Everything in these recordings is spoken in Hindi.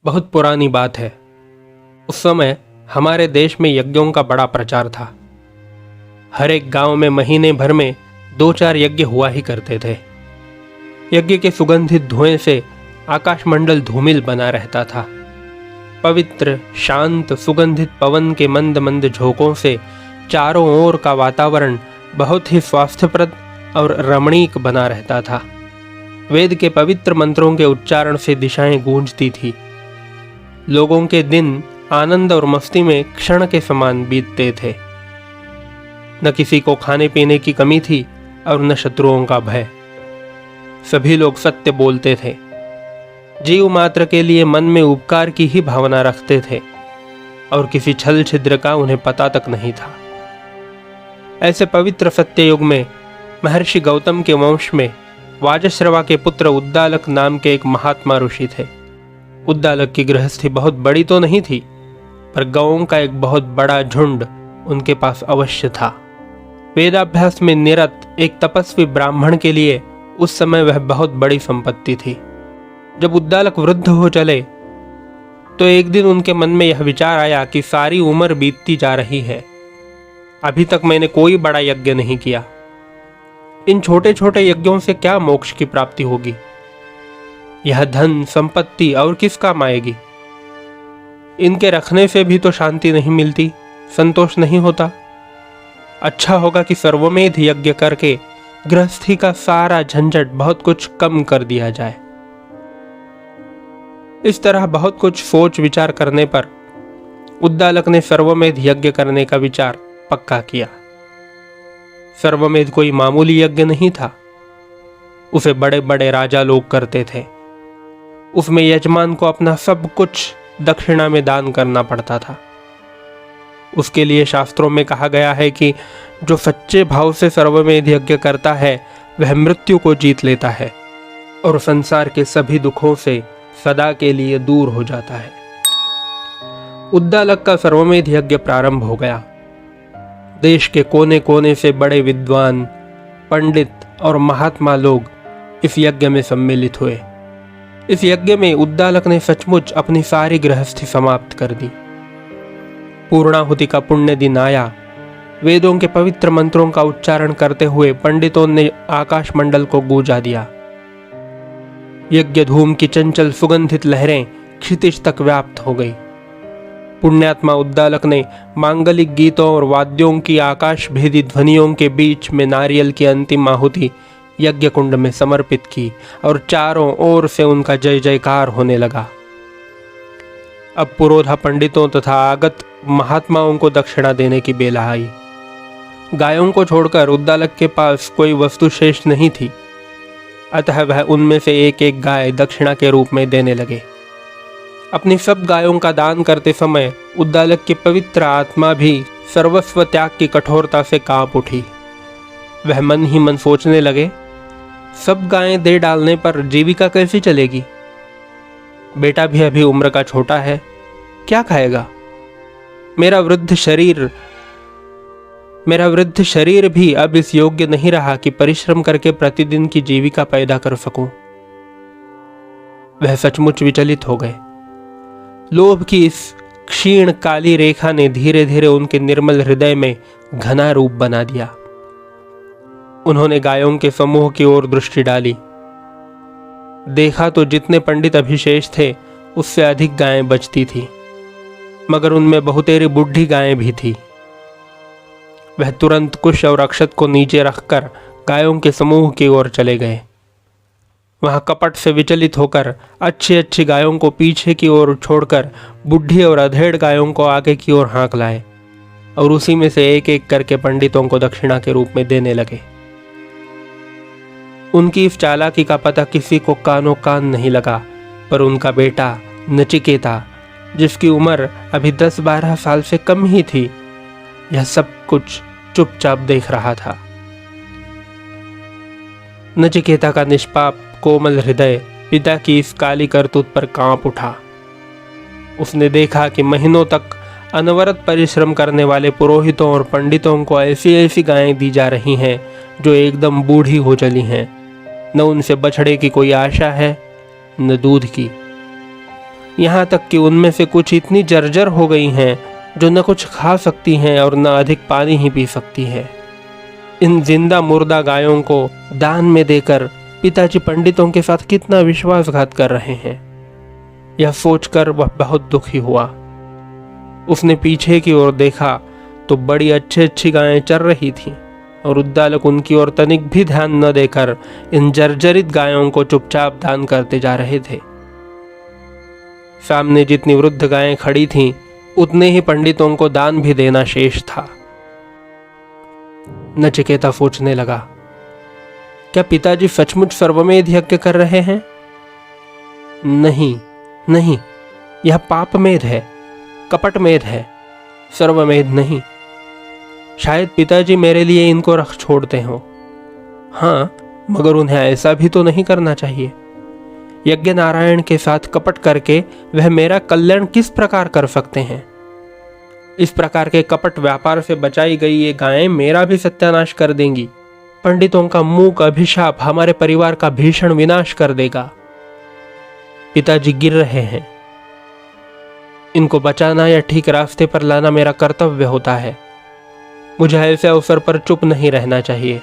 बहुत पुरानी बात है। उस समय हमारे देश में यज्ञों का बड़ा प्रचार था। हर एक गांव में महीने भर में 2-4 यज्ञ हुआ ही करते थे। यज्ञ के सुगंधित धुएं से आकाशमंडल धूमिल बना रहता था। पवित्र, शांत, सुगंधित पवन के मंद मंद झोंकों से चारों ओर का वातावरण बहुत ही स्वास्थ्यप्रद और रमणीक बना रहता था। वेद के पवित्र मंत्रों के उच्चारण से दिशाएं गूंजती थी। लोगों के दिन आनंद और मस्ती में क्षण के समान बीतते थे। न किसी को खाने पीने की कमी थी और न शत्रुओं का भय। सभी लोग सत्य बोलते थे। जीव मात्र के लिए मन में उपकार की ही भावना रखते थे और किसी छल छिद्र का उन्हें पता तक नहीं था। ऐसे पवित्र सत्य युग में महर्षि गौतम के वंश में वाजश्रवा के पुत्र उद्दालक नाम के एक महात्मा ऋषि थे। उद्दालक की गृहस्थी बहुत बड़ी तो नहीं थी, पर गौओं का एक बहुत बड़ा झुंड उनके पास अवश्य था। वेदाभ्यास में निरत एक तपस्वी ब्राह्मण के लिए उस समय वह बहुत बड़ी संपत्ति थी। जब उद्दालक वृद्ध हो चले तो एक दिन उनके मन में यह विचार आया कि सारी उम्र बीतती जा रही है, अभी तक मैंने कोई बड़ा यज्ञ नहीं किया। इन छोटे छोटे यज्ञों से क्या मोक्ष की प्राप्ति होगी? यह धन संपत्ति और किस काम आएगी? इनके रखने से भी तो शांति नहीं मिलती, संतोष नहीं होता। अच्छा होगा कि सर्वमेध यज्ञ करके गृहस्थी का सारा झंझट बहुत कुछ कम कर दिया जाए। इस तरह बहुत कुछ सोच विचार करने पर उद्दालक ने सर्वमेध यज्ञ करने का विचार पक्का किया। सर्वमेध कोई मामूली यज्ञ नहीं था। उसे बड़े बड़े राजा लोग करते थे। उसमें यजमान को अपना सब कुछ दक्षिणा में दान करना पड़ता था। उसके लिए शास्त्रों में कहा गया है कि जो सच्चे भाव से सर्वमेध यज्ञ करता है वह मृत्यु को जीत लेता है और संसार के सभी दुखों से सदा के लिए दूर हो जाता है। उद्दालक का सर्वमेध यज्ञ प्रारंभ हो गया। देश के कोने कोने से बड़े विद्वान, पंडित और महात्मा लोग इस यज्ञ में सम्मिलित हुए। इस यज्ञ में उद्दालक ने सचमुच अपनी सारी गृहस्थी समाप्त कर दी। पूर्णाहुति का पुण्य दिन आया। वेदों के पवित्र मंत्रों का उच्चारण करते हुए पंडितों ने आकाशमंडल को गूंजा दिया। यज्ञ धूम की चंचल सुगंधित लहरें क्षितिज तक व्याप्त हो गई। पुण्यात्मा उद्दालक ने मांगलिक गीतों और वाद्यों की आकाश भेदी ध्वनियों के बीच में नारियल की अंतिम आहुति यज्ञ कुंड में समर्पित की और चारों ओर से उनका जय जयकार होने लगा। अब पुरोधा पंडितों तथा आगत महात्माओं को दक्षिणा देने की बेला आई। गायों को छोड़कर उद्दालक के पास कोई वस्तु शेष नहीं थी, अतः वह उनमें से एक एक गाय दक्षिणा के रूप में देने लगे। अपनी सब गायों का दान करते समय उद्दालक की पवित्र आत्मा भी सर्वस्व त्याग की कठोरता से कांप उठी। वह मन ही मन सोचने लगे, सब गायें दे डालने पर जीविका कैसी चलेगी? बेटा भी अभी उम्र का छोटा है, क्या खाएगा? मेरा वृद्ध शरीर भी अब इस योग्य नहीं रहा कि परिश्रम करके प्रतिदिन की जीविका पैदा कर सकूं। वह सचमुच विचलित हो गए। लोभ की इस क्षीण काली रेखा ने धीरे धीरे उनके निर्मल हृदय में घना रूप बना दिया। उन्होंने गायों के समूह की ओर दृष्टि डाली। देखा तो जितने पंडित अभिशेष थे उससे अधिक गायें बचती थी, मगर उनमें बहुतेरी बुढ़ी गायें भी थी। वह तुरंत कुश और अक्षत को नीचे रखकर गायों के समूह की ओर चले गए। वहां कपट से विचलित होकर अच्छी अच्छी गायों को पीछे की ओर छोड़कर बुढ़ी और अधेड़ गायों को आगे की ओर हाँक लाए और उसी में से एक एक करके पंडितों को दक्षिणा के रूप में देने लगे। उनकी इस चालाकी का पता किसी को कानों कान नहीं लगा, पर उनका बेटा नचिकेता, जिसकी उम्र अभी 10-12 साल से कम ही थी, यह सब कुछ चुपचाप देख रहा था। नचिकेता का निष्पाप कोमल हृदय पिता की इस काली करतूत पर कांप उठा। उसने देखा कि महीनों तक अनवरत परिश्रम करने वाले पुरोहितों और पंडितों को ऐसी ऐसी गायें दी जा रही हैं जो एकदम बूढ़ी हो चली हैं। न उनसे बछड़े की कोई आशा है, न दूध की। यहाँ तक कि उनमें से कुछ इतनी जर्जर हो गई हैं जो न कुछ खा सकती हैं और न अधिक पानी ही पी सकती है। इन जिंदा मुर्दा गायों को दान में देकर पिताजी पंडितों के साथ कितना विश्वासघात कर रहे हैं, यह सोचकर वह बहुत दुखी हुआ। उसने पीछे की ओर देखा तो बड़ी अच्छी गायें चर रही थीं और उद्दालक उनकी ओर तनिक भी ध्यान न देकर इन जर्जरित गायों को चुपचाप दान करते जा रहे थे। सामने जितनी वृद्ध गायें खड़ी थीं, उतने ही पंडितों को दान भी देना शेष था। नचिकेता सोचने लगा, क्या पिताजी सचमुच सर्वमेध यज्ञ कर रहे हैं? नहीं नहीं, यह पापमेध है, कपटमेध है, सर्वमेध नहीं। शायद पिताजी मेरे लिए इनको रख छोड़ते हो। हाँ, मगर उन्हें ऐसा भी तो नहीं करना चाहिए। यज्ञ नारायण के साथ कपट करके वह मेरा कल्याण किस प्रकार कर सकते हैं? इस प्रकार के कपट व्यापार से बचाई गई ये गायें मेरा भी सत्यानाश कर देंगी। पंडितों का मूक अभिशाप हमारे परिवार का भीषण विनाश कर देगा। पिताजी गिर रहे हैं, इनको बचाना या ठीक रास्ते पर लाना मेरा कर्तव्य होता है। मुझे ऐसे अवसर पर चुप नहीं रहना चाहिए।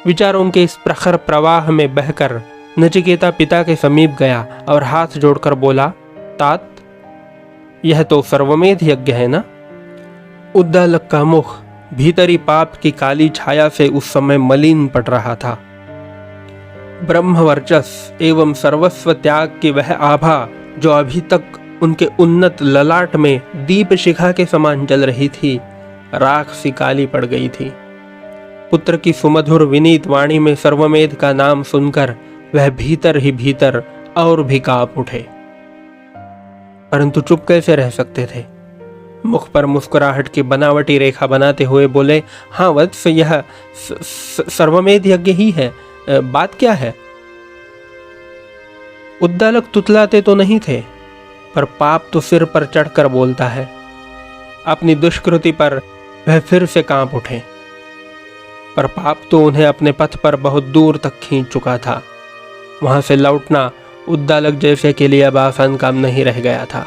विचारों के इस प्रखर प्रवाह में बहकर नचिकेता पिता के समीप गया और हाथ जोड़कर बोला, तात, यह तो सर्वमेध यज्ञ है ना? उद्दालक का मुख भीतरी पाप की काली छाया से उस समय मलिन पड़ रहा था। ब्रह्मवर्चस एवं सर्वस्व त्याग की वह आभा जो अभी तक उनके उन्नत ललाट में दीप शिखा के समान जल रही थी, राख सी काली पड़ गई थी। पुत्र की सुमधुर विनीत वाणी में सर्वमेध का नाम सुनकर वह भीतर ही भीतर और भी कांप उठे, परंतु चुप कैसे रह सकते थे? मुख पर मुस्कुराहट की बनावटी रेखा बनाते हुए बोले, हाँ वत्स, यह सर्वमेध यज्ञ ही है। बात क्या है? उद्दालक तुतलाते तो नहीं थे, पर पाप तो सिर पर चढ़कर बोलता है। अपनी दुष्कृति पर वह फिर से कांप उठे, पर पाप तो उन्हें अपने पथ पर बहुत दूर तक खींच चुका था। वहां से लौटना उद्दालक जैसे के लिए अब आसान काम नहीं रह गया था।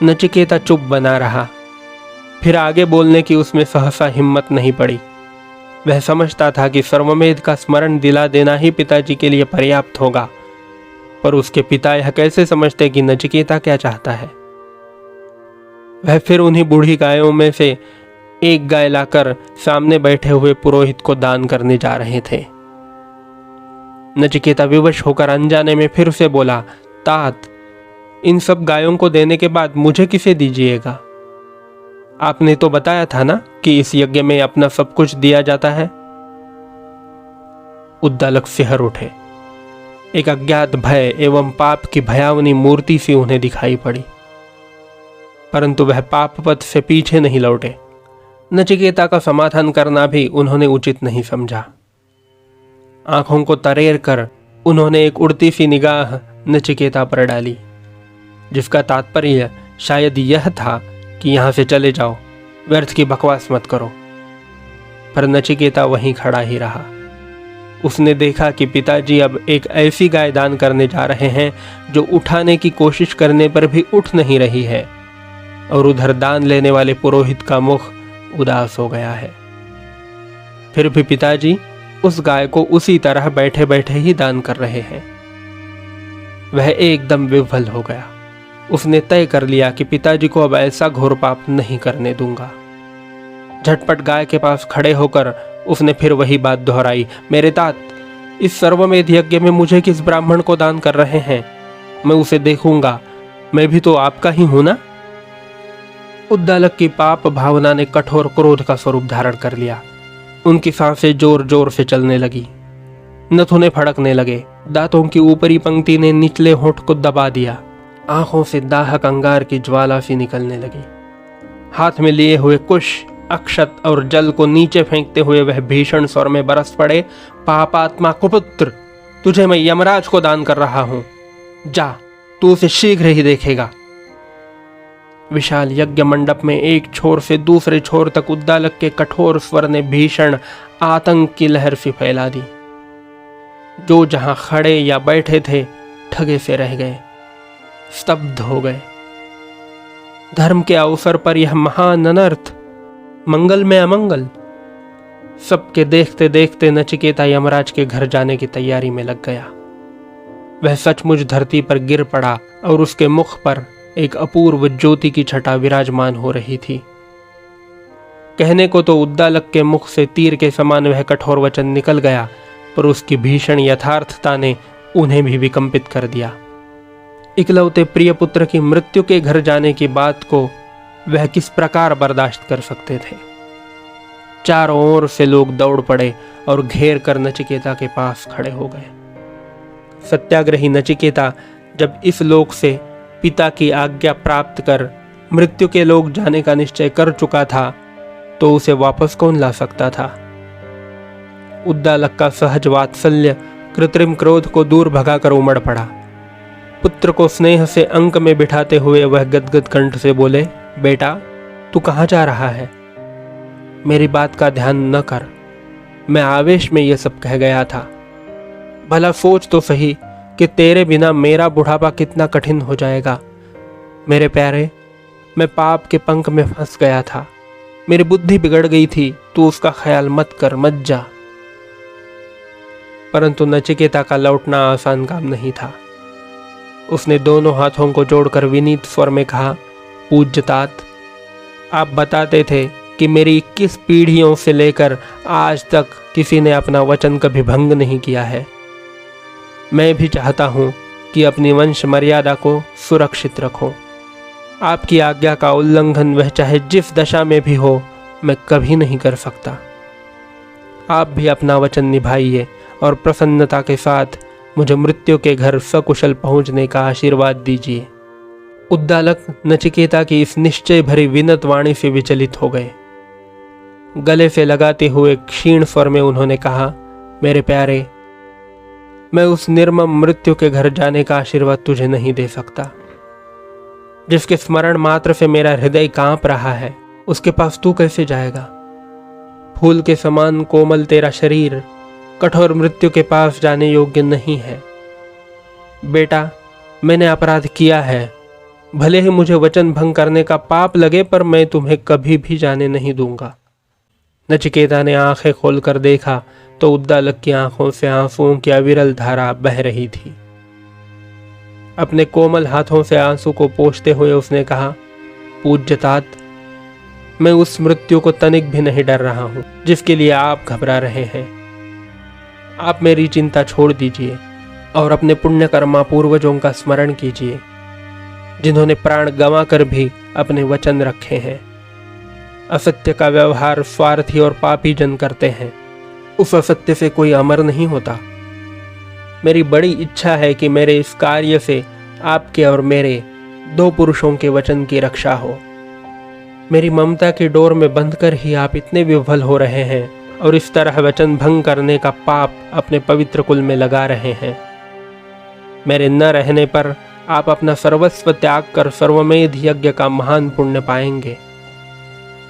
नचिकेता चुप बना रहा, फिर आगे बोलने की उसमें सहसा हिम्मत नहीं पड़ी। वह समझता था कि सर्वमेध का स्मरण दिला देना ही पिताजी के लिए पर्याप्त होगा, पर उसके पिता यह कैसे समझते कि नचिकेता क्या चाहता है? वह फिर उन्हीं बूढ़ी गायों में से एक गाय लाकर सामने बैठे हुए पुरोहित को दान करने जा रहे थे। नचिकेता विवश होकर अनजाने में फिर से बोला, तात, इन सब गायों को देने के बाद मुझे किसे दीजिएगा? आपने तो बताया था ना कि इस यज्ञ में अपना सब कुछ दिया जाता है। उद्दालक सिहर उठे। एक अज्ञात भय एवं पाप की भयावनी मूर्ति सी उन्हें दिखाई पड़ी, परंतु वह पाप पथ से पीछे नहीं लौटे। नचिकेता का समाधान करना भी उन्होंने उचित नहीं समझा। आंखों को तरेर कर उन्होंने एक उड़ती सी निगाह नचिकेता पर डाली, जिसका तात्पर्य शायद यह था कि यहां से चले जाओ, व्यर्थ की बकवास मत करो। पर नचिकेता वहीं खड़ा ही रहा। उसने देखा कि पिताजी अब एक ऐसी गाय दान करने जा रहे हैं जो उठाने की कोशिश करने पर भी उठ नहीं रही है, और उधर दान लेने वाले पुरोहित का मुख उदास हो गया है। फिर भी पिताजी उस गाय को उसी तरह बैठे बैठे ही दान कर रहे हैं। वह एकदम विह्वल हो गया। उसने तय कर लिया कि पिताजी को अब ऐसा घोर पाप नहीं करने दूंगा। झटपट गाय के पास खड़े होकर उसने फिर वही बात दोहराई, मेरे तात, इस सर्वमेध यज्ञ में मुझे किस ब्राह्मण को दान कर रहे हैं? मैं उसे देखूंगा, मैं भी तो आपका ही हूं ना? उद्दालक की पाप भावना ने कठोर क्रोध का स्वरूप धारण कर लिया। उनकी सांसें जोर जोर से चलने लगी, नथुने फड़कने लगे, दांतों की ऊपरी पंक्ति ने निचले होंठ को दबा दिया, आंखों से दाहक अंगार की ज्वाला सी निकलने लगी। हाथ में लिए हुए कुश, अक्षत और जल को नीचे फेंकते हुए वह भीषण स्वर में बरस पड़े, पापात्मा कुपुत्र, तुझे मैं यमराज को दान कर रहा हूं, जा, तू उसे शीघ्र ही देखेगा। विशाल यज्ञ मंडप में एक छोर से दूसरे छोर तक उद्दालक के कठोर स्वर ने भीषण आतंक की लहर सी फैला दी। जो जहां खड़े या बैठे थे ठगे से रह गए, स्तब्ध हो गए। धर्म के अवसर पर यह महान अनर्थ, मंगल में अमंगल। सबके देखते देखते नचिकेता यमराज के घर जाने की तैयारी में लग गया। वह सचमुच धरती पर गिर पड़ा और उसके मुख पर एक अपूर्व ज्योति की छटा विराजमान हो रही थी। कहने को तो उद्दालक के मुख से तीर के समान वह कठोर वचन निकल गया, पर उसकी भीषण यथार्थता ने उन्हें भी विकंपित कर दिया। इकलौते प्रिय पुत्र की मृत्यु के घर जाने की बात को वह किस प्रकार बर्दाश्त कर सकते थे। चारों ओर से लोग दौड़ पड़े और घेर कर नचिकेता के पास खड़े हो गए। सत्याग्रही नचिकेता जब इस लोक से पिता की आज्ञा प्राप्त कर मृत्यु के लोक जाने का निश्चय कर चुका था, तो उसे वापस कौन ला सकता था। उद्दालक का सहज वात्सल्य कृत्रिम क्रोध को दूर भगाकर उमड़ पड़ा। पुत्र को स्नेह से अंक में बिठाते हुए वह गदगद कंठ से बोले, बेटा तू कहाँ जा रहा है? मेरी बात का ध्यान न कर, मैं आवेश में यह सब कह गया था। भला सोच तो सही कि तेरे बिना मेरा बुढ़ापा कितना कठिन हो जाएगा। मेरे प्यारे, मैं पाप के पंख में फंस गया था, मेरी बुद्धि बिगड़ गई थी, तू उसका ख्याल मत कर, मत जा। परंतु नचिकेता का लौटना आसान काम नहीं था। उसने दोनों हाथों को जोड़कर विनीत स्वर में कहा, पूज्य तात, आप बताते थे कि मेरी 21 पीढ़ियों से लेकर आज तक किसी ने अपना वचन कभी भंग नहीं किया है। मैं भी चाहता हूँ कि अपनी वंश मर्यादा को सुरक्षित रखूं। आपकी आज्ञा का उल्लंघन वह चाहे जिस दशा में भी हो, मैं कभी नहीं कर सकता। आप भी अपना वचन निभाइए और प्रसन्नता के साथ मुझे मृत्यु के घर सकुशल पहुंचने का आशीर्वाद दीजिए। उद्दालक नचिकेता की इस निश्चय भरी विनत वाणी से विचलित हो गए। गले से लगाते हुए क्षीण स्वर में उन्होंने कहा, मेरे प्यारे, मैं उस निर्मम मृत्यु के घर जाने का आशीर्वाद तुझे नहीं दे सकता। जिसके स्मरण मात्र से मेरा हृदय कांप रहा है, उसके पास तू कैसे जाएगा? फूल के समान कोमल तेरा शरीर कठोर मृत्यु के पास जाने योग्य नहीं है। बेटा, मैंने अपराध किया है, भले ही मुझे वचन भंग करने का पाप लगे, पर मैं तुम्हें कभी भी जाने नहीं दूंगा। नचिकेता ने आंखें खोलकर देखा तो उद्दालक की आंखों से आंसुओं की अविरल धारा बह रही थी। अपने कोमल हाथों से आंसू को पोंछते हुए उसने कहा, पूज्य तात, मैं उस मृत्यु को तनिक भी नहीं डर रहा हूं जिसके लिए आप घबरा रहे हैं। आप मेरी चिंता छोड़ दीजिए और अपने पुण्यकर्मा पूर्वजों का स्मरण कीजिए, जिन्होंने प्राण गंवा कर भी अपने वचन रखे हैं। असत्य का व्यवहार स्वार्थी और पापी जन करते हैं, उस असत्य से कोई अमर नहीं होता। मेरी बड़ी इच्छा है कि मेरे इस कार्य से आपके और मेरे 2 पुरुषों के वचन की रक्षा हो। मेरी ममता की डोर में बंधकर ही आप इतने विह्वल हो रहे हैं और इस तरह वचन भंग करने का पाप अपने पवित्र कुल में लगा रहे हैं। मेरे न रहने पर आप अपना सर्वस्व त्याग कर सर्वमेध यज्ञ का महान पुण्य पाएंगे।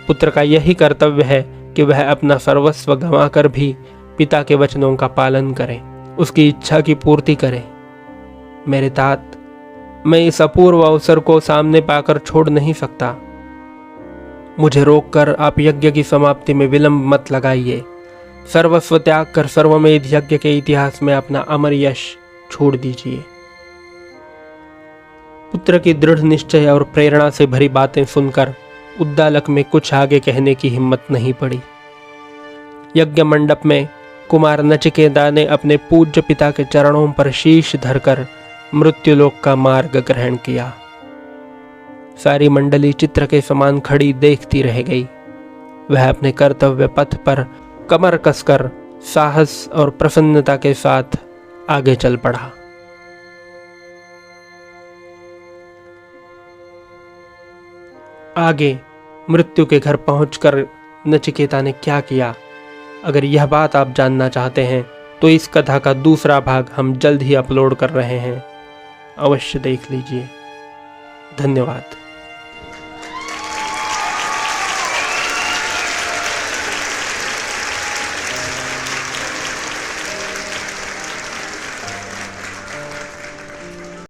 पुत्र का यही कर्तव्य है कि वह अपना सर्वस्व गंवाकर भी पिता के वचनों का पालन करे, उसकी इच्छा की पूर्ति करे। मेरे तात, मैं इस अपूर्व अवसर को सामने पाकर छोड़ नहीं सकता। मुझे रोककर आप यज्ञ की समाप्ति में विलंब मत लगाइए। सर्वस्व त्याग कर सर्वमेध यज्ञ के इतिहास में अपना अमर यश छोड़ दीजिए। पुत्र की दृढ़ निश्चय और प्रेरणा से भरी बातें सुनकर उद्दालक में कुछ आगे कहने की हिम्मत नहीं पड़ी। यज्ञ मंडप में कुमार नचिकेता ने अपने पूज्य पिता के चरणों पर शीश धरकर मृत्युलोक का मार्ग ग्रहण किया। सारी मंडली चित्र के समान खड़ी देखती रह गई। वह अपने कर्तव्य पथ पर कमर कसकर साहस और प्रसन्नता के साथ आगे चल पड़ा। आगे मृत्यु के घर पहुंचकर नचिकेता ने क्या किया, अगर यह बात आप जानना चाहते हैं तो इस कथा का दूसरा भाग हम जल्द ही अपलोड कर रहे हैं, अवश्य देख लीजिए। धन्यवाद।